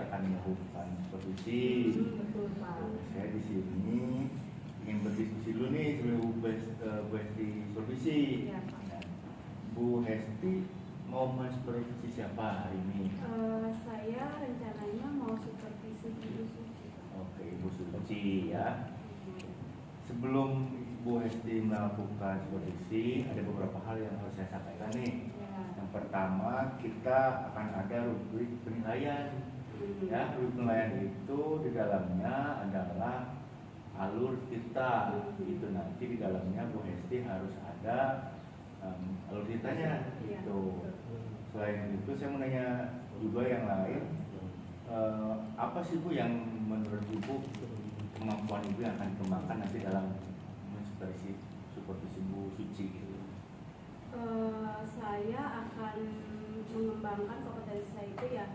akan melakukan supervisi. Betul Pak. Saya di sini ingin berdiskusi dulu nih sebelum Bu Hesti supervisi. Ya, Pak. Nah, Bu Hesti mau mensupervisi siapa hari ini? Saya rencananya mau supervisi Ibu Suci Pak. Oke, Ibu Suci ya. Sebelum Bu Hesti melakukan supervisi, ada beberapa hal yang harus saya sampaikan nih. Ya. Yang pertama, kita akan ada rubrik penilaian. Ya, rubrik penilaian itu di dalamnya adalah alur kita. Itu nanti di dalamnya Bu Hesti harus ada alur ceritanya. Ya. Gitu. Selain itu, saya mau nanya juga yang lain. Apa sih Bu yang menurut Ibu kemampuan Ibu yang akan dikembangkan nanti dalam supervisi Bu Suci gitu? Saya akan mengembangkan kompetensi saya itu ya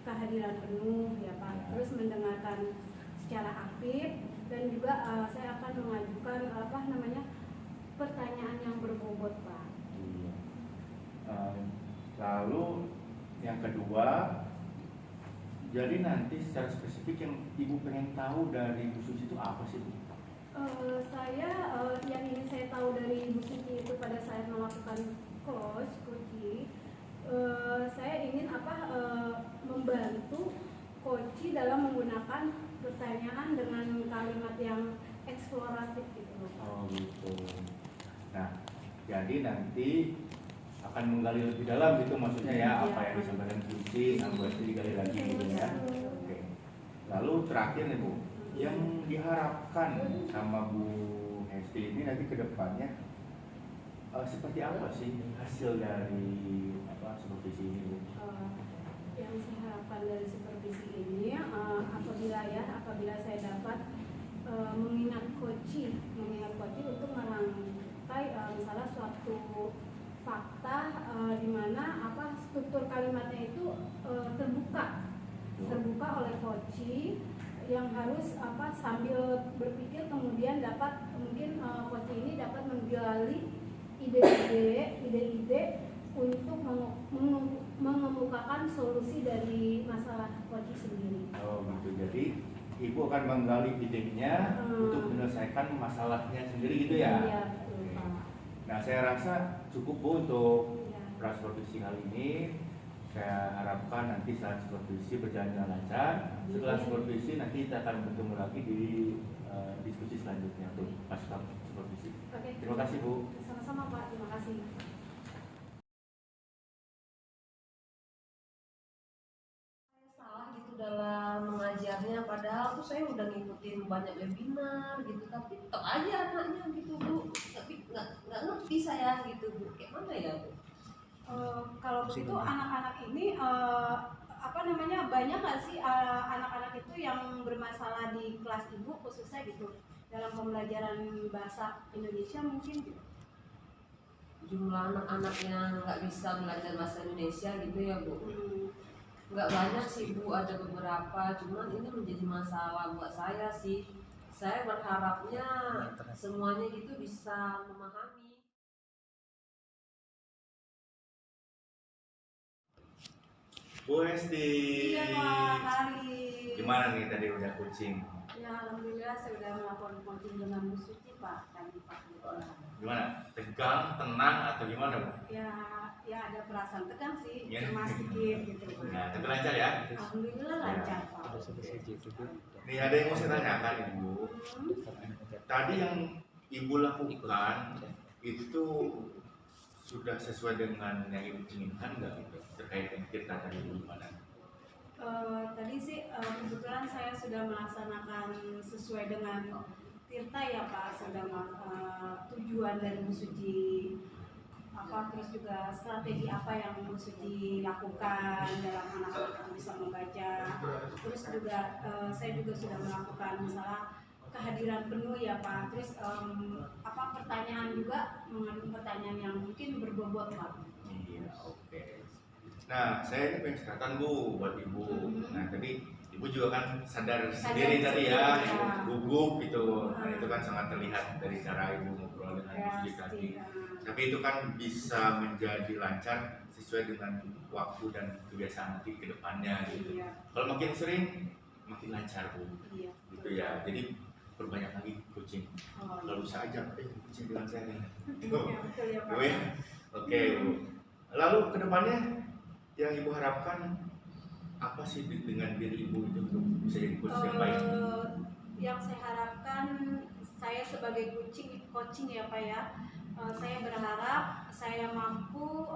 kehadiran penuh ya Pak. Terus mendengarkan secara aktif dan juga saya akan mengajukan pertanyaan yang berbobot Pak. Lalu yang kedua, jadi nanti secara spesifik yang Ibu pengen tahu dari Bu Suci itu apa sih Bu? Yang ingin saya tahu dari Ibu Suci itu pada saat melakukan coaching, saya ingin membantu coaching dalam menggunakan pertanyaan dengan kalimat yang eksploratif gitu. Oh gitu. Nah, jadi nanti akan menggali lebih dalam gitu maksudnya ya, apa yang disampaikan Bu Suci, Bu Hesti digali lagi gitu ya. Oke. Lalu terakhir nih Bu, yang diharapkan sama Bu Hesti ini nanti ke depannya seperti apa sih hasil dari supervisi ini Bu? Yang saya harapkan dari supervisi ini apabila saya dapat mengingat coaching untuk merangkai misalnya suatu fakta di mana struktur kalimatnya itu terbuka oleh coaching yang harus sambil berpikir kemudian dapat mungkin coaching ini dapat menggali ide-ide untuk mengemukakan solusi dari masalah coaching sendiri. Oh gitu. Jadi Ibu akan menggali idenya untuk menyelesaikan masalahnya sendiri gitu ya? Iya, betul Pak. Nah, saya rasa cukup Bu untuk supervisi kali ini. Saya harapkan nanti saat supervisi berjalan dengan lancar. Setelah supervisi nanti kita akan bertemu lagi di diskusi selanjutnya untuk pasukan supervisi. Oke. Terima kasih Bu. Sama-sama Pak, terima kasih. Salah gitu dalam mengajarnya, padahal tuh saya udah ngikutin banyak webinar gitu, tapi tetap aja anaknya gitu Bu, tapi nggak ngerti saya gitu Bu, kayak mana ya Bu? Kalau begitu anak-anak ini banyak nggak sih anak-anak itu yang bermasalah di kelas Ibu khususnya gitu dalam pembelajaran bahasa Indonesia mungkin gitu? Jumlah anak-anak yang nggak bisa belajar bahasa Indonesia gitu ya Bu? Nggak banyak sih Bu, ada beberapa, cuman ini menjadi masalah buat saya sih. Saya berharapnya semuanya gitu bisa memahami. Bu Hesti. Iya Pak, Kali. Gimana nih tadi udah coaching? Ya alhamdulillah saya sudah melakukan coaching dengan Bu Suci Pak tadi Pak. Gimana? Tegang, tenang atau gimana Bu? Ya ada perasaan tegang sih, Ya. cuma sedikit gitu. Nah, tapi lancar ya? Alhamdulillah lancar Pak. Nih ada yang mau saya tanyakan Ibu. Tadi yang Ibu lakukan itu sudah sesuai dengan yang Ibu inginkan nggak gitu? Terkait dengan kita tadi gimana? Tadi sih kebetulan saya sudah melaksanakan sesuai dengan Tirta ya Pak, sudah tujuan dari Bu Suci terus juga strategi apa yang Bu Suci lakukan dalam anak-anak yang bisa membaca. Terus juga saya juga sudah melakukan misalnya kehadiran penuh ya Pak. Terus pertanyaan juga mengandung pertanyaan yang mungkin berbobot Pak. Iya, oke. Nah, saya ini pengen catatan Bu buat Ibu. Nah, tadi Ibu juga kan sadar sendiri tadi ya, gugup gitu. Nah, itu kan sangat terlihat dari cara Ibu ngobrol dengan Bu Suci tadi. Tapi itu kan bisa menjadi lancar sesuai dengan waktu dan kebiasaan nanti ke depannya gitu. Iya. Kalau makin sering makin lancar Bu. Iya. Gitu ya. Jadi perbanyak lagi coaching. Oh, Kalau bisa aja coaching dengan saya nih. iya, betul ya Pak. Bu ya. Oke Bu. Lalu ke depannya yang Ibu harapkan apa sih dengan diri Ibu itu untuk bisa jadi coach yang baik? Yang saya harapkan, saya sebagai coaching ya Pak ya, saya berharap saya mampu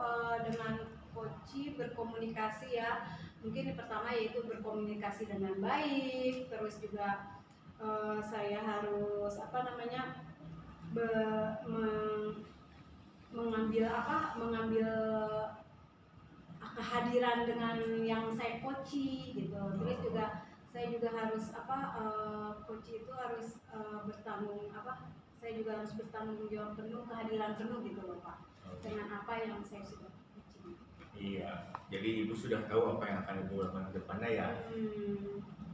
dengan coaching berkomunikasi ya. Mungkin yang pertama yaitu berkomunikasi dengan baik, terus juga saya harus mengambil kehadiran dengan yang saya coaching gitu. Terus juga saya juga harus coach itu harus saya juga harus bertanggung jawab penuh, kehadiran penuh gitu loh Pak, dengan apa yang saya sudah coaching. Iya, jadi Ibu sudah tahu apa yang akan Ibu lakukan ke depannya ya.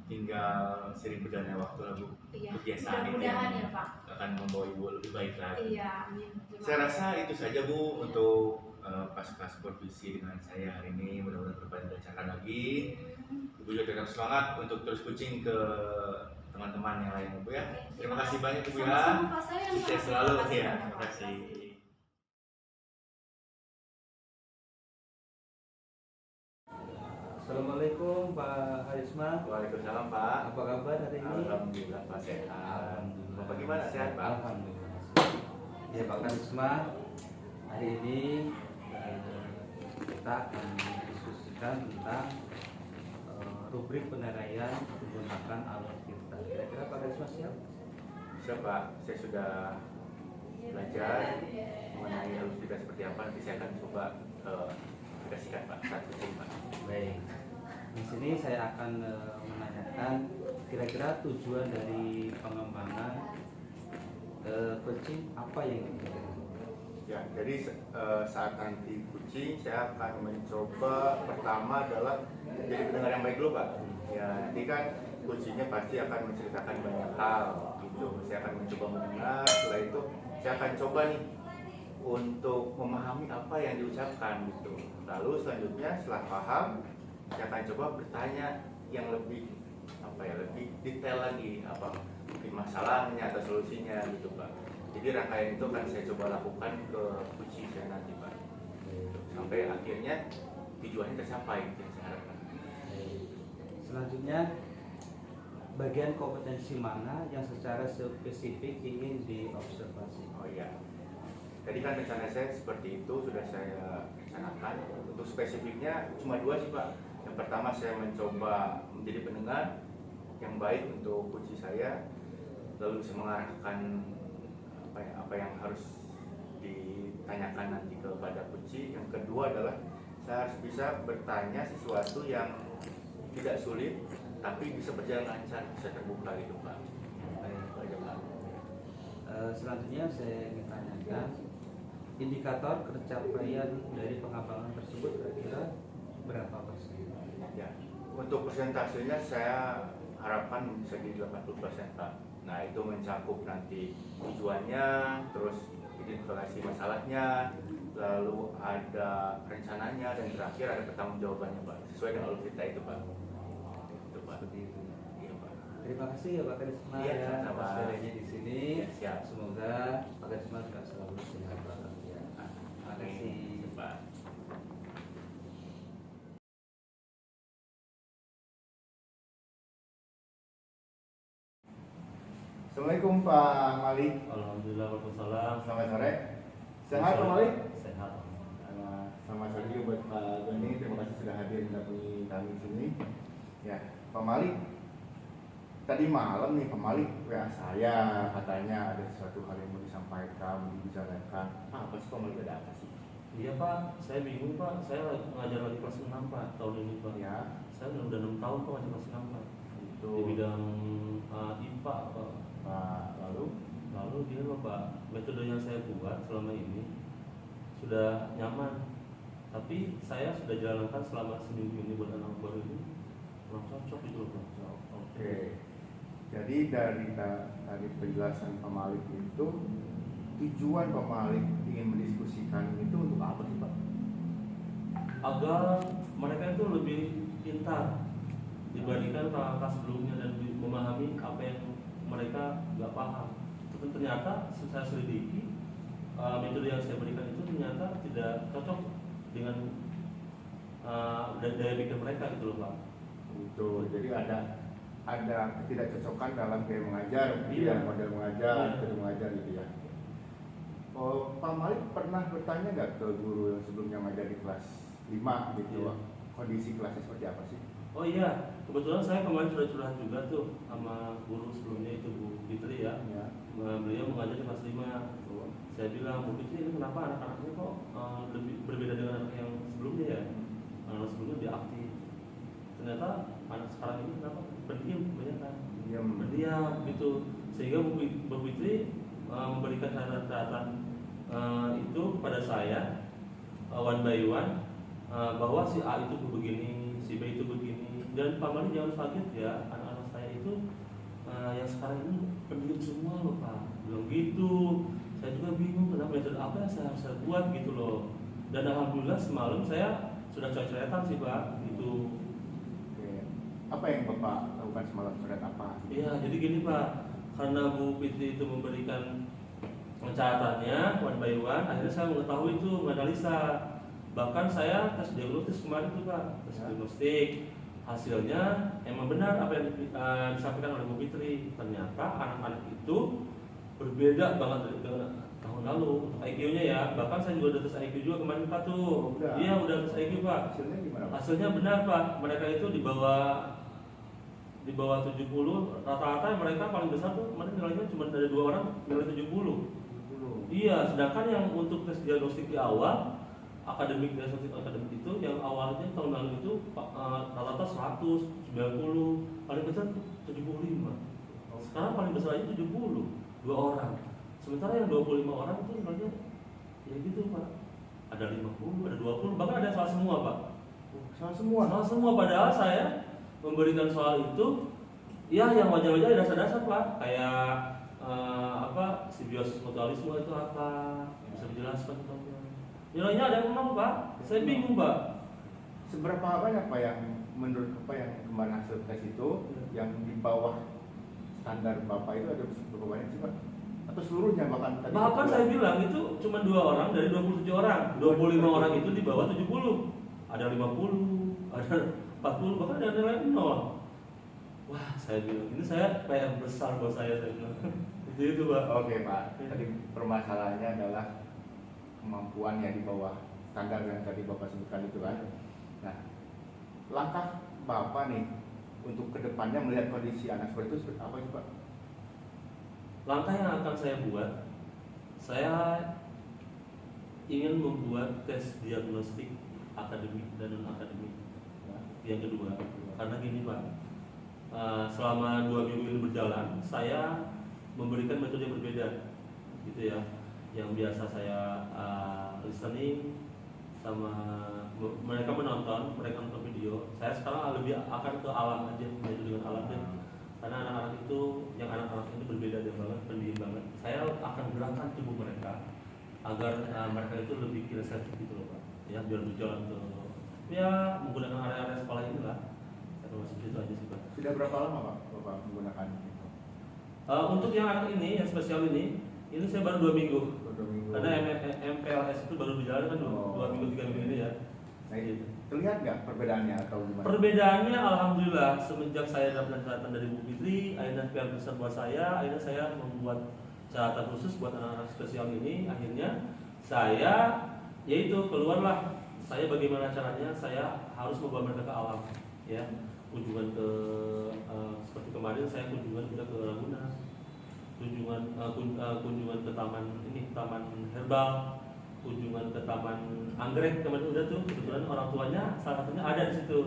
Tinggal sering berjalannya waktu lalu Iya, kebiasaan itu mudah-mudahan ya Pak. akan membawa Ibu lebih baik lagi. Iya, amin. Saya rasa itu saja Bu untuk pasca supervisi dengan saya hari ini. Mudah-mudahan berbagai lancarkan lagi. Ibu juga tetap semangat untuk terus coaching ke teman-teman yang lain Bu ya. Terima kasih banyak Bu ya. Sama-sama Pak, saya yang Sukses makasih. selalu Terima kasih ya. banyak, Terima Pak. kasih. Assalamualaikum Pak Harisma. Waalaikumsalam Pak. Apa kabar hari ini? Alhamdulillah Pak sehat. Bapak gimana sehat Pak? Alhamdulillah. Ya Pak Harisma, hari ini kita akan mendiskusikan tentang rubrik penilaian menggunakan alur tirta. Kira-kira Pak Harisma siap? Siap Pak, saya sudah belajar mengenai alur tirta seperti apa. Nanti saya akan coba aplikasikan Pak saat coaching Pak. Baik. Di sini saya akan menanyakan kira-kira tujuan dari pengembangan coaching apa yang diberikan? Ya, jadi saat nanti coaching saya akan mencoba pertama adalah jadi pendengar yang baik dulu Pak. Ya, nanti kan coachingnya pasti akan menceritakan banyak hal gitu. Saya akan mencoba mendengar, setelah itu saya akan coba nih untuk memahami apa yang diucapkan gitu. Lalu selanjutnya setelah paham, saya akan coba bertanya yang lebih lebih detail lagi, mungkin masalahnya atau solusinya gitu Pak. Jadi rangkaian itu akan saya coba lakukan ke coaching saya nanti Pak. Sampai akhirnya tujuannya tercapai yang saya harapkan. Selanjutnya, bagian kompetensi mana yang secara spesifik ingin diobservasi? Oh iya, tadi kan rencana saya seperti itu sudah saya rencanakan. Untuk spesifiknya cuma 2 sih Pak. Yang pertama saya mencoba menjadi pendengar yang baik untuk coaching saya, lalu bisa mengarahkan apa yang harus ditanyakan nanti kepada coaching. Yang kedua adalah saya harus bisa bertanya sesuatu yang tidak sulit tapi bisa berjalan lancar, bisa terbuka gitu Pak. Baik, Pak. Selanjutnya saya ingin tanyakan indikator pencapaian dari pengembangan tersebut kira-kira berapa persen? Ya, untuk persentasenya saya harapkan bisa di 80% Pak. Nah itu mencakup nanti tujuannya, terus identifikasi masalahnya, lalu ada rencananya, dan terakhir ada pertanggungjawabannya Pak, sesuai dengan alur kita itu Pak. Itu Pak. Seperti itu. Iya Pak. Terima kasih ya Pak Karisma Iya, ya sama-sama. atas sharingnya di sini. Iya, siap. Semoga Pak Karisma juga selalu sehat walafiat. Terima kasih. Iya, Pak. Assalamualaikum Pak Malik. Alhamdulillah, waalaikumsalam. Selamat sore. Sehat Pak Malik? Sehat. Selamat sore juga buat Pak Doni. Terima kasih sudah hadir mendampingi kami di sini. Ya, Pak Malik. Tadi malam nih Pak Malik WA saya, katanya ada sesuatu hal yang mau disampaikan, mau dibicarakan. Apa sih Pak Malik, ada apa sih? Iya Pak, saya bingung Pak. Saya ngajar lagi kelas 6 Pak tahun ini Pak. Ya, Saya udah 6 tahun Pak ngajar kelas 6 Pak. itu. Di bidang IPA Pak. Pak, Lalu dia Pak, metode yang saya buat selama ini sudah nyaman. Tapi saya sudah jalankan selama seminggu ini buat anak baru ini kurang cocok itu loh Pak. Oke. Jadi dari tadi penjelasan Pak Malik itu, tujuan Pak Malik ingin mendiskusikan itu untuk apa sih Pak? agar mereka itu lebih pintar dibandingkan kakak sebelumnya dan memahami apa yang mereka nggak paham. Tapi ternyata saya selidiki metode yang saya berikan itu ternyata tidak cocok dengan daya pikir mereka gitu loh Pak. Itu jadi ada ketidakcocokan dalam gaya mengajar, Iya. model mengajar, Iya. metode mengajar gitu ya. Oh, Pak Malik pernah bertanya nggak ke guru yang sebelumnya ngajar di kelas 5 gitu, Iya. kondisi kelasnya seperti apa sih? Oh iya, kebetulan saya kemarin sudah curhat juga tuh sama guru sebelumnya itu Bu Fitri ya. Ya. Beliau mengajar di kelas 5. Saya bilang, Bu Fitri ini kenapa anak-anaknya kok lebih berbeda dengan anak yang sebelumnya ya? Anak sebelumnya dia aktif. Ternyata anak sekarang ini kenapa pendiam kebanyakan? Berdiam gitu. Sehingga Bu Fitri memberikan catatan itu kepada saya one by one bahwa si A itu begini, si B itu begini. Dan Pak Mali jangan kaget ya, anak-anak saya itu yang sekarang ini pendiam semua loh Pak. Bilang gitu. Saya juga bingung kenapa metode apa yang saya harus buat gitu loh. Dan alhamdulillah semalam saya sudah coret-coretan sih Pak gitu. Oke. Apa yang Bapak lakukan semalam, coret apa? Iya, jadi gini Pak, karena Bu Fitri itu memberikan catatannya one by one, akhirnya saya mengetahui itu menganalisa. Bahkan saya tes diagnostis kemarin tuh Pak, tes diagnostik. Hasilnya emang benar apa yang disampaikan oleh Bu Fitri. Ternyata anak-anak itu berbeda banget dengan tahun lalu untuk IQ-nya ya. Bahkan saya juga udah tes IQ juga kemarin Pak tuh. Udah. Iya, udah tes IQ Pak. Hasilnya gimana, Pak? Hasilnya benar Pak, mereka itu di bawah 70, rata-rata mereka paling besar tuh kemarin nilainya cuma ada 2 orang nilai 70. Iya, sedangkan yang untuk tes diagnostik di awal diagnostik akademik itu yang awalnya tahun lalu itu rata-rata 100, 90, paling besar 75. Sekarang paling besar aja 70, 2 orang. Sementara yang 25 orang itu nilainya ya gitu Pak. Ada 50, ada 20, bahkan ada yang salah semua Pak. Salah semua. Salah semua, padahal saya memberikan soal itu ya yang wajar-wajar dasar-dasar Pak, kayak simbiosis mutualisme itu apa, bisa dijelaskan Pak. Nilainya ada yang 6 Pak, saya bingung Pak. Seberapa banyak Pak yang menurut Bapak yang kemarin hasil tes itu yang di bawah standar Bapak itu ada berapa banyak sih Pak? Atau seluruhnya bahkan tadi? Bahkan saya bilang itu cuma 2 orang dari 27 orang, 25 orang itu di bawah 70, ada 50, ada 40, bahkan ada nilai 0. Wah, saya bilang ini saya PR besar buat saya bilang. Itu Pak. Oke Pak, tadi permasalahannya adalah kemampuan yang di bawah standar yang tadi Bapak sebutkan itu kan. Nah, langkah Bapak nih untuk kedepannya melihat kondisi anak seperti itu seperti apa sih Pak? Langkah yang akan saya buat, saya ingin membuat tes diagnostik akademik dan non akademik. Yang kedua, karena gini Pak, selama 2 minggu ini berjalan, saya memberikan metode yang berbeda, gitu ya. Yang biasa saya listening sama mereka menonton video. Saya sekarang lebih akan ke alam aja, yaitu dengan alam deh. Karena anak-anak itu, yang anak-anak itu berbeda banget, pendiam banget. Saya akan gerakan tubuh mereka agar mereka itu lebih kinesetik gitu loh Pak. Ya, biar berjalan ke ya menggunakan area-area sekolah inilah. Saya masuk situ aja sih Pak. Sudah berapa lama Pak Bapak menggunakan itu? Untuk yang anak ini, yang spesial ini saya baru 2 minggu. 2 minggu. Karena MPLS itu baru berjalan kan 2 minggu 3 minggu ini ya. Nah, terlihat nggak perbedaannya atau gimana? Perbedaannya alhamdulillah semenjak saya dapat catatan dari Bu Fitri, akhirnya PR besar buat saya, akhirnya saya membuat catatan khusus buat anak-anak spesial ini. Akhirnya saya yaitu keluarlah saya bagaimana caranya saya harus membawa mereka ke alam ya. Kunjungan ke seperti kemarin saya kunjungan ke Ragunan, kunjungan ke taman herbal, kunjungan ke taman anggrek kemarin udah tuh. Kebetulan orang tuanya salah satunya ada di situ,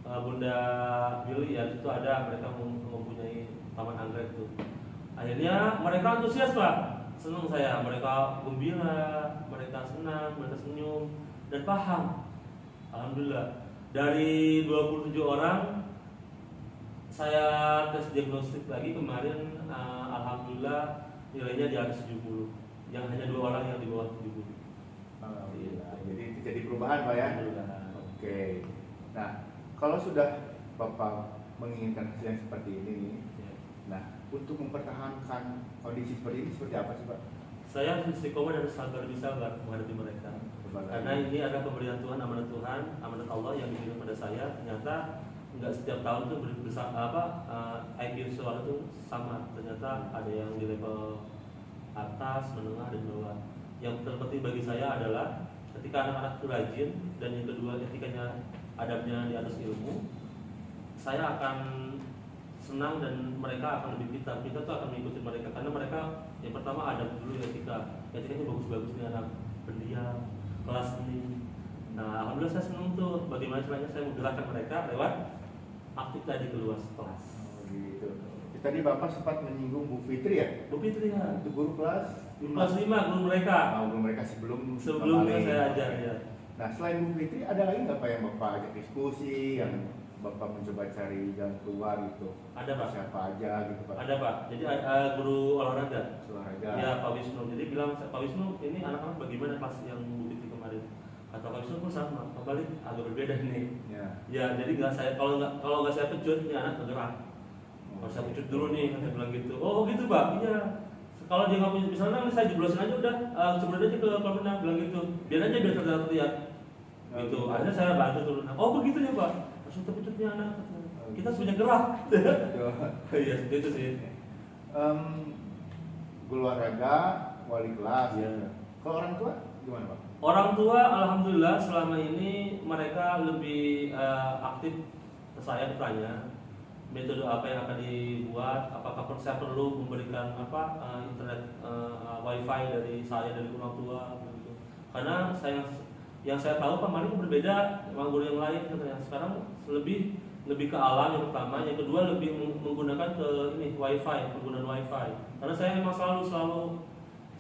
Bunda Billy ya, itu ada, mereka mempunyai taman anggrek tuh. Akhirnya mereka antusias Pak, senang saya, mereka gembira, mereka senang, mereka senyum dan paham. Alhamdulillah dari 27 orang saya tes diagnostik lagi kemarin, alhamdulillah nilainya di atas 70, yang hanya 2 orang yang di bawah 70. Alhamdulillah. Jadi terjadi perubahan Pak ya. Alhamdulillah. Oke. Nah, kalau sudah Bapak menginginkan hasil yang seperti ini nih, Ya. nah untuk mempertahankan kondisi seperti ini seperti apa sih Pak? Saya istiqomah dan lebih sabar menghadapi mereka. Karena ini adalah pemberian Tuhan, amanat Tuhan, amanat Allah yang diberikan pada saya. Ternyata nggak setiap tahun tuh IQ seseorang itu sama. Ternyata ada yang di level atas, menengah, dan bawah. Yang terpenting bagi saya adalah ketika anak-anak itu rajin, dan yang kedua etikanya, adabnya di atas ilmu, saya akan senang dan mereka akan lebih pintar. Kita tuh akan mengikuti mereka karena mereka yang pertama adab dulu, etikanya bagus-bagus nih, anak pendiam, kelas ini. Nah, alhamdulillah saya senang tuh bagaimana caranya saya menggerakkan mereka lewat aktif tadi keluar kelas. Oh, gitu. Tadi Bapak sempat menyinggung Bu Fitri ya? Bu Fitri ya. Itu guru kelas Kelas 5 guru mereka. Guru mereka sebelumnya Saya ajar ya. Nah, selain Bu Fitri ada lagi nggak Pak yang Bapak ajak diskusi, yang Bapak mencoba cari jalan keluar gitu? Ada Pak. Siapa aja gitu Pak? Ada Pak. Jadi guru olahraga. Olahraga. Ya Pak Wisnu. Jadi bilang Pak Wisnu, ini anak-anak bagaimana kelas yang Bu Fitri kemarin? Kata Pak Wisnu pun sama. Kembali agak berbeda nih. Ya jadi nggak saya kalau nggak saya pecut ini anak bergerak. Kalau saya pecut dulu nih, saya bilang gitu. Oh gitu Pak. Iya. Kalau dia nggak bisa renang, saya jeblosin aja udah. Sebenarnya aja ke kolam renang, bilang gitu. Biar aja biar terlihat. Gitu. Akhirnya saya bantu turun. Oh begitu ya Pak. Langsung terpecutnya anak. Kita punya gerak. Iya seperti itu sih. Guru olahraga, wali kelas. Iya. Kalau orang tua gimana Pak? Orang tua alhamdulillah selama ini mereka lebih aktif. Saya bertanya metode apa yang akan dibuat, apakah saya perlu memberikan internet wifi dari saya dari orang tua gitu. Karena yang saya tahu Pak Malik berbeda dengan guru yang lain katanya. Sekarang lebih ke alam yang pertama, yang kedua lebih menggunakan ke ini wifi, penggunaan wifi. Karena saya memang selalu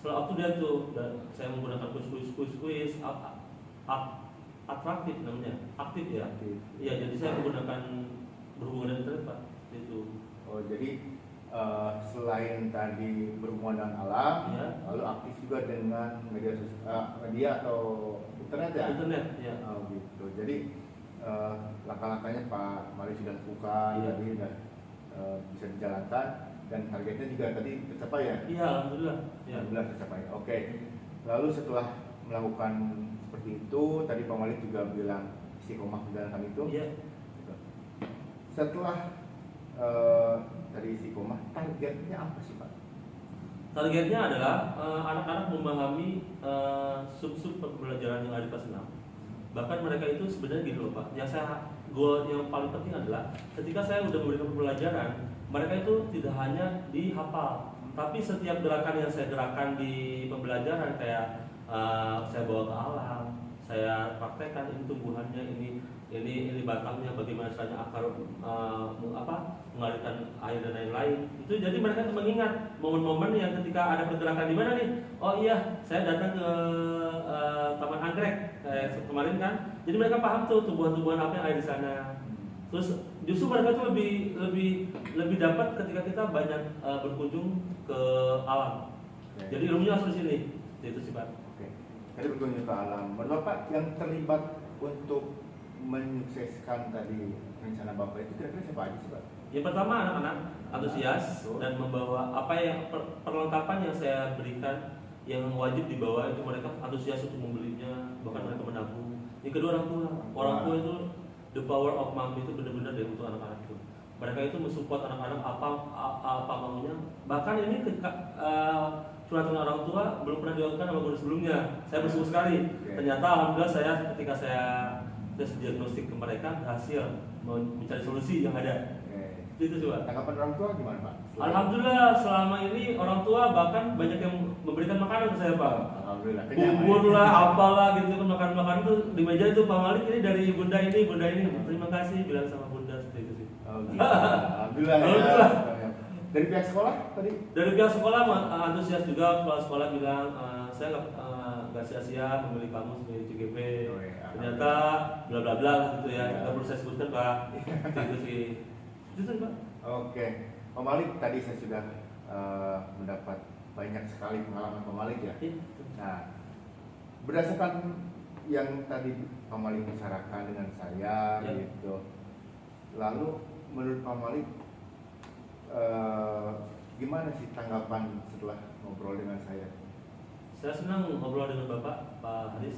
up to date tuh, dan saya menggunakan quiz atraktif namanya, aktif ya. Iya, jadi saya menggunakan berhubungan dengan internet Pak. Itu. Oh jadi selain tadi berhubungan dengan alam, Ya. lalu aktif juga dengan media atau internet ya? Internet, ya. Oh gitu. Jadi langkah-langkahnya Pak Malik sudah lakukan, Iya. tadi sudah bisa dijalankan dan targetnya juga tadi tercapai ya? Iya, alhamdulillah. Ya. Alhamdulillah tercapai. Oke. Lalu setelah melakukan seperti itu, tadi Pak Malik juga bilang istiqomah menjalankan itu. Iya. Setelah tadi istiqomah, targetnya apa sih Pak? Targetnya adalah anak-anak memahami sub-sub pembelajaran yang ada di kelas 6. Bahkan mereka itu sebenarnya gini loh Pak. Goal yang paling penting adalah ketika saya sudah memberikan pembelajaran, mereka itu tidak hanya dihafal, tapi setiap gerakan yang saya gerakan di pembelajaran kayak saya bawa ke alam, saya praktekkan ini tumbuhannya, ini batangnya, bagaimana caranya akar mengalirkan air dan lain-lain. Itu jadi mereka tuh mengingat momen-momen yang ketika ada pergerakan di mana nih. Oh iya, saya datang ke Taman Anggrek kayak kemarin kan. Jadi mereka paham tuh tumbuhan-tumbuhan apa yang ada di sana. Terus justru mereka tuh lebih dapat ketika kita banyak berkunjung ke alam. Oke. Jadi ilmunya langsung di sini. Itu sih Pak. Oke. Tadi berkunjung ke alam. Menurut Bapak yang terlibat untuk menyukseskan tadi rencana Bapak itu kira-kira siapa aja sih Pak? Yang pertama anak-anak antusias dan membawa apa yang perlengkapan yang saya berikan yang wajib dibawa itu mereka antusias untuk membelinya, bahkan mereka menabung. Yang kedua orang tua itu the power of mom itu benar-benar deh untuk anak-anak itu. Mereka itu mensupport anak-anak apa maunya. Bahkan ini curhatan orang tua belum pernah dilakukan sama guru sebelumnya. Saya bersyukur sekali. Ternyata alhamdulillah saya ketika saya tes diagnostik ke mereka berhasil mencari solusi yang ada. Itu coba. Tanggapan orang tua gimana Pak? Alhamdulillah selama ini orang tua bahkan banyak yang memberikan makanan ke saya Pak. Alhamdulillah. Bubur lah, apalah gitu kan, makan tuh di meja itu Pak Malik ini dari bunda ini. Terima kasih bilang sama bunda seperti itu sih. Oh, gitu. Alhamdulillah. Alhamdulillah. Ya. Dari pihak sekolah tadi? Dari pihak sekolah antusias juga. Kepala sekolah bilang saya nggak sia-sia memilih kamu sebagai CGP. Oh, ya. Ternyata bla bla bla gitu ya. Nggak perlu saya sebutkan Pak. Itu sih. Itu Pak. Oke. Pak Malik tadi saya sudah mendapat banyak sekali pengalaman Pak Malik ya. Iya. Nah, berdasarkan yang tadi Pak Malik bicarakan dengan saya Ya. gitu. Lalu menurut Pak Malik gimana sih tanggapan setelah ngobrol dengan saya? Saya senang ngobrol dengan Bapak, Pak Haris,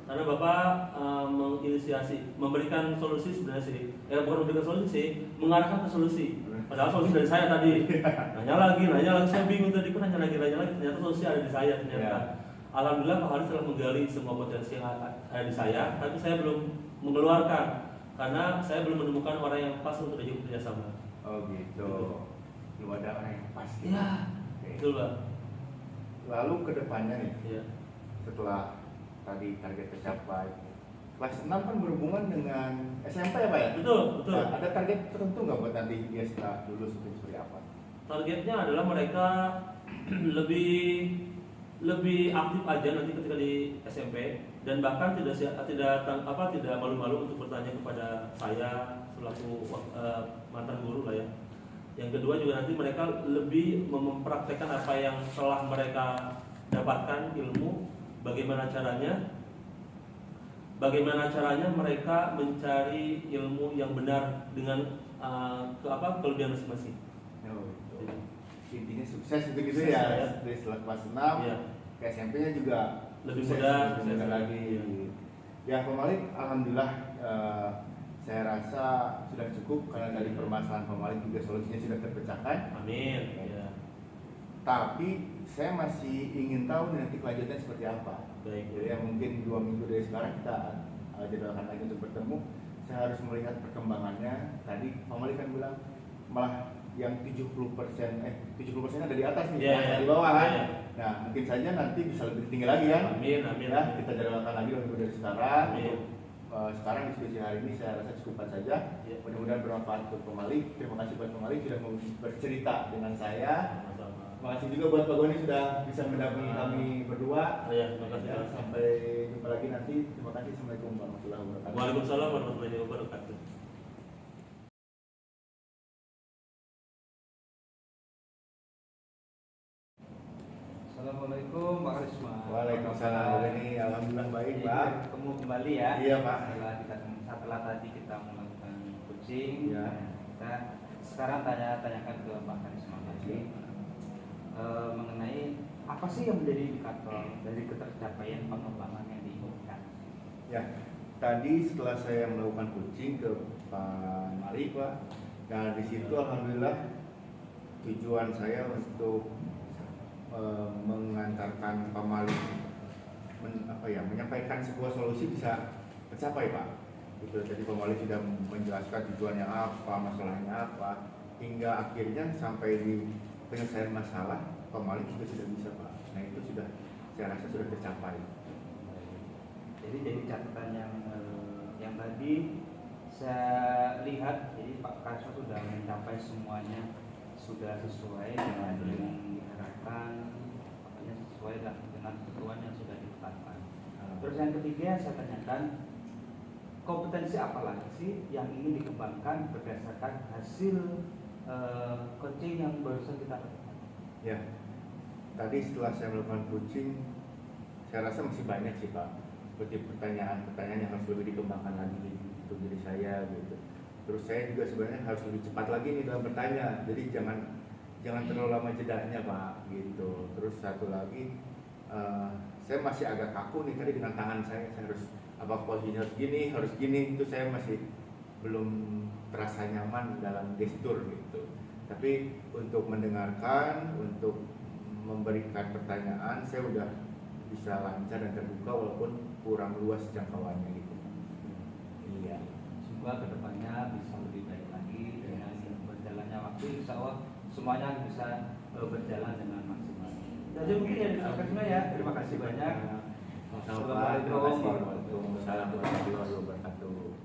karena Bapak menginisiasi, memberikan solusi sebenarnya sih, bukan memberikan solusi sih, mengarahkan ke solusi. Padahal solusi dari saya tadi, nanya lagi, saya bingung tadi, kok nanya lagi, ternyata solusi ada di saya ternyata. Ya. Alhamdulillah Pak Haris telah menggali semua potensi yang ada di saya, tapi saya belum mengeluarkan, karena saya belum menemukan orang yang pas untuk diajak kerjasama. Oh gitu. Belum ada orang yang pas. Ya, Oke. betul Pak. Lalu kedepannya nih, Ya. setelah tadi target tercapai, kelas 6 kan berhubungan dengan SMP ya Pak ya? Betul. Nah, ada target tertentu nggak buat nanti dia setelah lulus itu seperti apa? Targetnya adalah mereka lebih aktif aja nanti ketika di SMP, dan bahkan tidak malu-malu untuk bertanya kepada saya selaku mantan guru lah ya. Yang kedua juga nanti mereka lebih mempraktekkan apa yang telah mereka dapatkan ilmu, bagaimana caranya mereka mencari ilmu yang benar dengan kelebihan masing-masing. Oh, gitu. Intinya sukses gitu Sukses, ya, ya. dari setelah kelas 6 Iya. ke SMP-nya juga Lebih sukses, mudah, lebih mudah sukses. lagi. Iya. Ya Pak Malik, alhamdulillah saya rasa sudah cukup karena dari permasalahan Pak Malik juga solusinya sudah terpecahkan. Amin. Ya. Tapi saya masih ingin tahu nih nanti kelanjutannya seperti apa. Baik. Jadi ya mungkin 2 minggu dari sekarang kita jadwalkan lagi untuk bertemu. Saya harus melihat perkembangannya. Tadi Pak Malik kan bilang malah yang 70% ada di atas nih, Iya, yang iya. di bawah kan. Iya. Nah mungkin saja nanti bisa lebih tinggi lagi kan. Amin. Ya, kita jadwalkan lagi 2 minggu dari sekarang. Amin. Sekarang diskusi hari ini saya rasa cukupkan saja. Ya. Mudah-mudahan bermanfaat untuk Pak Malik. Terima kasih buat Pak Malik sudah mau bercerita dengan saya. Sama-sama. Terima kasih juga buat Pak Goni sudah bisa mendampingi kami berdua. Ya, terima kasih. Ya, sampai jumpa lagi nanti. Terima kasih. Assalamualaikum warahmatullahi wabarakatuh. Waalaikumsalam warahmatullahi wabarakatuh. Assalamualaikum Pak Risma. Waalaikumsalam. Pak Goni, alhamdulillah baik Pak. Ketemu kembali ya. Iya, Pak. Setelah tadi kita melakukan coaching, Iya. kita sekarang tanyakan ke Pak Risma lagi mengenai apa sih yang menjadi indikator dari ketercapaian pengembangan yang diinginkan. Ya, tadi setelah saya melakukan coaching ke Pak Malik Pak, nah di situ alhamdulillah tujuan saya untuk mengantarkan Pak Malik menyampaikan sebuah solusi bisa tercapai Pak. Itu tadi Pak Malik sudah menjelaskan tujuannya apa, masalahnya apa, hingga akhirnya sampai di penyelesaian masalah Pak Malik juga sudah bisa Pak. Nah itu sudah saya rasa sudah tercapai. Jadi catatan yang tadi saya lihat, jadi Pak Kaswa sudah mencapai semuanya, sudah sesuai dengan yang diharapkan, makanya sesuai dengan ketentuan yang sudah ditetapkan. Terus yang ketiga saya tanyakan, kompetensi apa lagi sih yang ingin dikembangkan berdasarkan hasil coaching yang barusan kita lakukan? Ya, tadi setelah saya melakukan coaching, saya rasa masih banyak sih Pak. Seperti pertanyaan-pertanyaan yang harus lebih dikembangkan lagi untuk diri saya gitu. Terus saya juga sebenarnya harus lebih cepat lagi nih dalam bertanya. Jadi jangan terlalu lama jedanya Pak gitu. Terus satu lagi, saya masih agak kaku nih tadi dengan tangan saya harus apa posisinya harus gini, itu saya masih belum terasa nyaman dalam gestur gitu. Tapi untuk mendengarkan, untuk memberikan pertanyaan, saya udah bisa lancar dan terbuka walaupun kurang luas jangkauannya gitu. Iya. Semoga kedepannya bisa lebih baik lagi dengan berjalannya waktu. Insya Allah semuanya bisa berjalan dengan maksimal. Jadi mungkin ya disampaikan ya. Terima kasih banyak. Assalamualaikum warahmatullahi wabarakatuh.